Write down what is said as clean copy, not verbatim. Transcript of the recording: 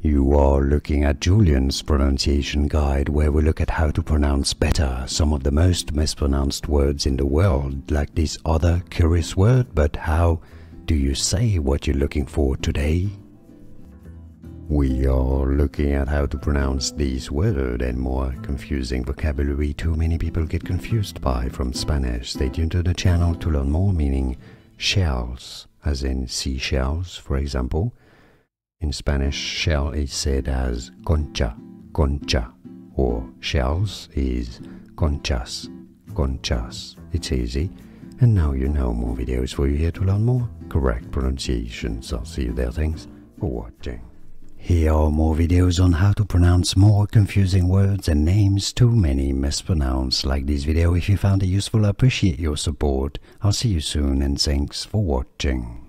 You are looking at Julian's pronunciation guide, where we look at how to pronounce better some of the most mispronounced words in the world, like this other curious word. But how do you say what you're looking for today? We are looking at how to pronounce this word and more confusing vocabulary too many people get confused by from Spanish. Stay tuned to the channel to learn more, meaning shells, as in seashells, for example. In Spanish, shell is said as concha, concha, or shells is conchas, conchas. It's easy. And now you know. More videos for you here to learn more correct pronunciations. I'll see you there. Thanks for watching. Here are more videos on how to pronounce more confusing words and names too many mispronounced. Like this video if you found it useful. I appreciate your support. I'll see you soon and thanks for watching.